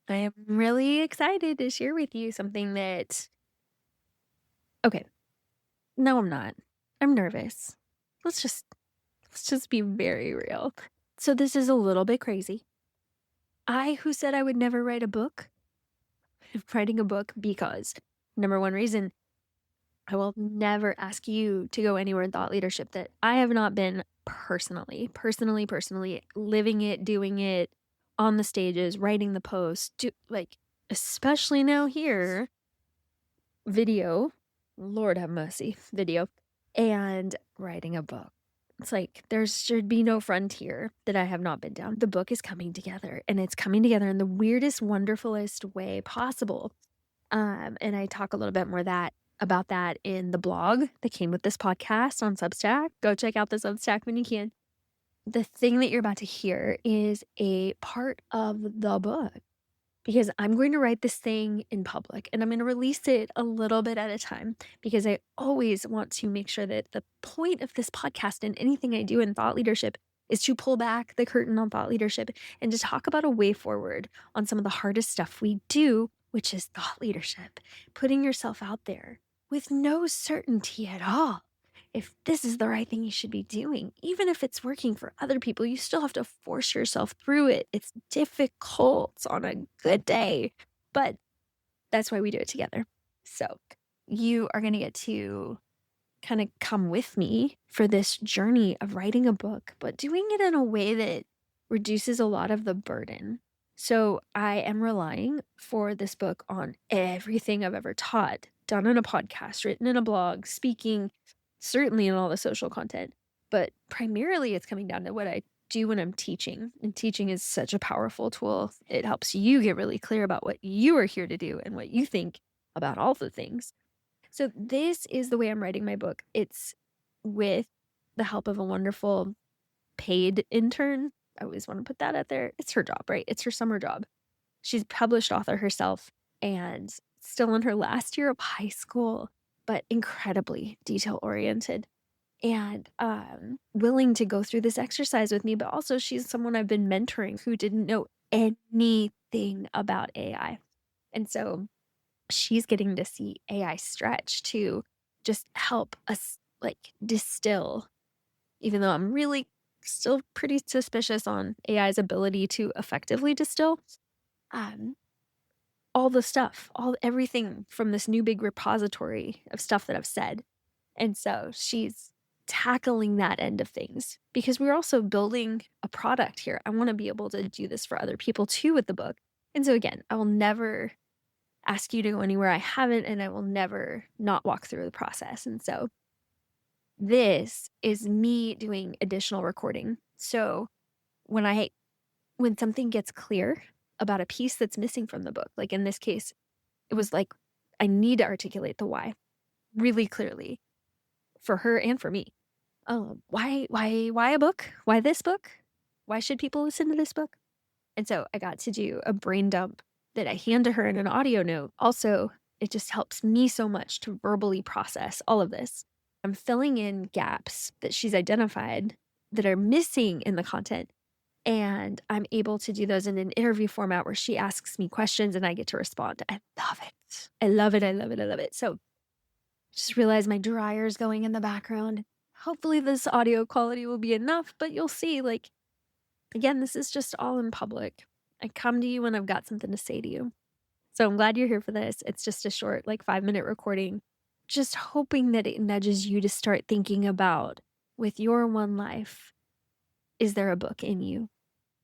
I am really excited to share with you something that okay, no, I'm not. I'm nervous. Let's just let's just be very real. So this is a little bit crazy. I who said I would never write a book, am writing a book because number one reason, I will never ask you to go anywhere in thought leadership that I have not been personally living it, doing it on the stages, writing the posts, like especially now here video, Lord have mercy, video, and writing a book. It's like there should be no frontier that I have not been down. The book is coming together and it's coming together in the weirdest, wonderfulest way possible. And I talk a little bit more about that in the blog that came with this podcast on Substack. Go check out the Substack when you can. The thing that you're about to hear is a part of the book because I'm going to write this thing in public and I'm going to release it a little bit at a time because I always want to make sure that the point of this podcast and anything I do in thought leadership is to pull back the curtain on thought leadership and to talk about a way forward on some of the hardest stuff we do, which is thought leadership, putting yourself out there with no certainty at all. If this is the right thing you should be doing, even if it's working for other people, you still have to force yourself through it. It's difficult on a good day, but that's why we do it together. So you are going to get to kind of come with me for this journey of writing a book, but doing it in a way that reduces a lot of the burden. So I am relying for this book on everything I've ever taught, done in a podcast, written in a blog, speaking, certainly in all the social content, but primarily it's coming down to what I do when I'm teaching. And teaching is such a powerful tool. It helps you get really clear about what you are here to do and what you think about all the things. So this is the way I'm writing my book. It's with the help of a wonderful paid intern. I always want to put that out there. It's her job, right? It's her summer job. She's a published author herself and still in her last year of high school, but incredibly detail oriented and willing to go through this exercise with me. But also she's someone I've been mentoring who didn't know anything about AI. And so she's getting to see AI stretch to just help us like distill, even though I'm really still pretty suspicious on AI's ability to effectively distill all the stuff, everything from this new big repository of stuff that I've said. And so she's tackling that end of things because we're also building a product here. I want to be able to do this for other people too with the book. And so again, I will never ask you to go anywhere I haven't, and I will never not walk through the process. And so this is me doing additional recording. So when something gets clear about a piece that's missing from the book, like in this case, it was like, I need to articulate the why really clearly for her and for me. Why a book? Why this book? Why should people listen to this book? And so I got to do a brain dump that I hand to her in an audio note. Also, it just helps me so much to verbally process all of this. I'm filling in gaps that she's identified that are missing in the content. And I'm able to do those in an interview format where she asks me questions and I get to respond. I love it. I love it. I love it. I love it. So just realized my dryer's going in the background. Hopefully this audio quality will be enough, but you'll see, like, again, this is just all in public. I come to you when I've got something to say to you. So I'm glad you're here for this. It's just a short, like 5-minute recording, just hoping that it nudges you to start thinking about, with your one life, is there a book in you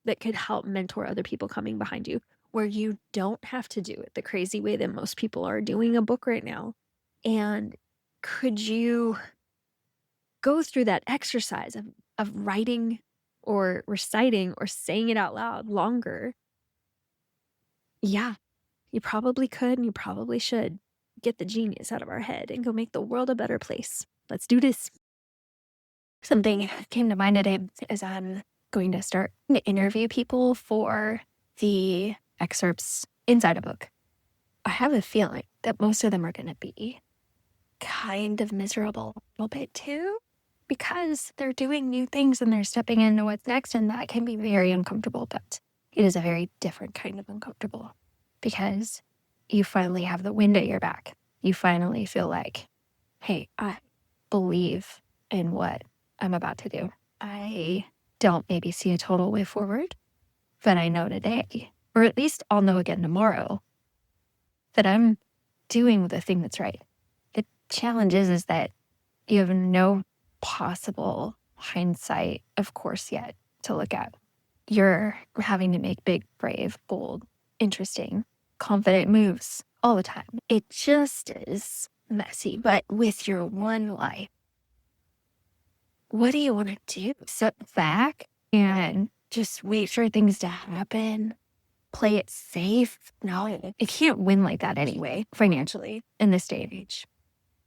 that could help mentor other people coming behind you where you don't have to do it the crazy way that most people are doing a book right now? And could you go through that exercise of writing or reciting or saying it out loud longer? Yeah, you probably could and you probably should get the genius out of our head and go make the world a better place. Let's do this. Something came to mind today as I'm going to start to interview people for the excerpts inside a book. I have a feeling that most of them are going to be kind of miserable a little bit too, because they're doing new things and they're stepping into what's next, and that can be very uncomfortable, but it is a very different kind of uncomfortable. because you finally have the wind at your back. You finally feel like, hey, I believe in what I'm about to do. I don't maybe see a total way forward, but I know today, or at least I'll know again tomorrow, that I'm doing the thing that's right. The challenge is that you have no possible hindsight, of course, yet to look at. You're having to make big, brave, bold, interesting, confident moves all the time. It just is messy. But with your one life, what do you want to do? Sit back and just wait for things to happen? Play it safe? No, it can't win like that anyway, financially, in this day and age.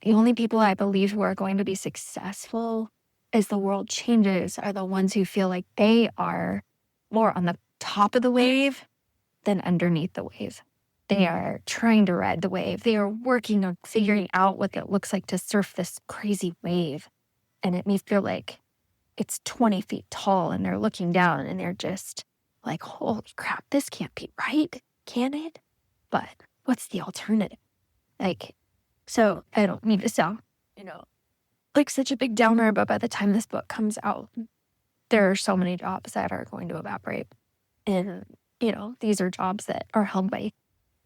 The only people I believe who are going to be successful as the world changes are the ones who feel like they are more on the top of the wave than underneath the wave. They are trying to ride the wave. They are working on figuring out what it looks like to surf this crazy wave. And it may feel like it's 20 feet tall and they're looking down and they're just like, holy crap, this can't be right, can it? But what's the alternative? So I don't mean to sound, like such a big downer, but by the time this book comes out, there are so many jobs that are going to evaporate. And, these are jobs that are held by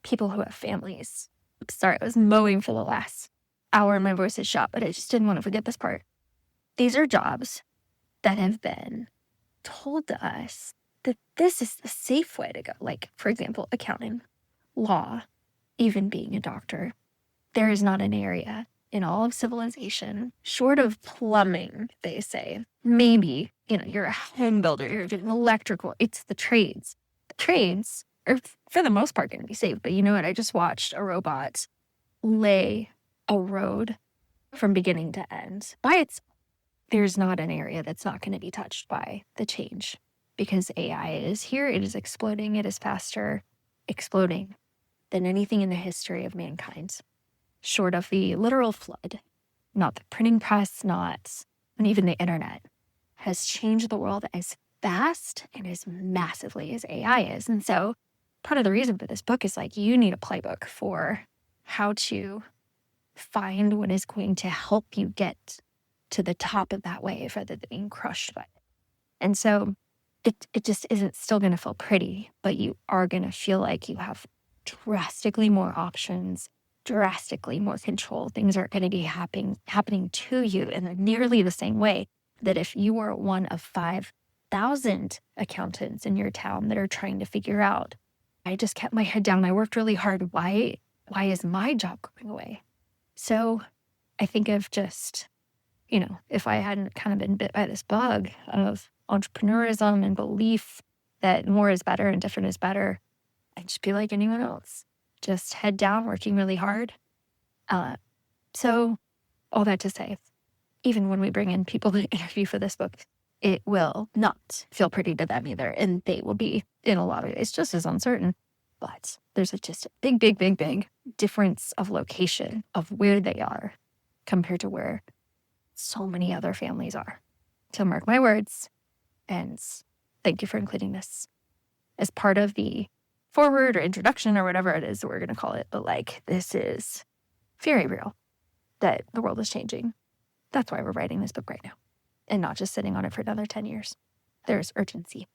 people who have families. Sorry, I was mowing for the last hour and my voice is shot, but I just didn't want to forget this part. These are jobs that have been told to us that this is the safe way to go. Like, for example, accounting, law, even being a doctor. There is not an area in all of civilization, short of plumbing, they say. Maybe, you're a home builder, you're doing electrical. It's the trades. The trades are, for the most part, going to be safe. But you know what? I just watched a robot lay a road from beginning to end by itself. There's not an area that's not going to be touched by the change because AI is here. It is exploding. It is faster exploding than anything in the history of mankind, short of the literal flood. Not the printing press, and even the internet has changed the world as fast and as massively as AI is. And so part of the reason for this book is you need a playbook for how to find what is going to help you get to the top of that wave rather than being crushed by it. And so it just isn't still going to feel pretty, but you are going to feel like you have drastically more options, drastically more control. Things are going to be happening to you in nearly the same way that if you were one of 5,000 accountants in your town that are trying to figure out, I just kept my head down. I worked really hard. Why is my job going away? So I think of just, if I hadn't kind of been bit by this bug of entrepreneurism and belief that more is better and different is better, I'd just be like anyone else, just head down, working really hard. So all that to say, even when we bring in people to interview for this book, it will not feel pretty to them either. And they will be, in a lot of ways, just as uncertain. But there's just a big, big, big, big difference of location of where they are compared to where so many other families are. So mark my words, and thank you for including this as part of the forward or introduction or whatever it is that we're going to call it. But this is very real that the world is changing. That's why we're writing this book right now and not just sitting on it for another 10 years. There's urgency.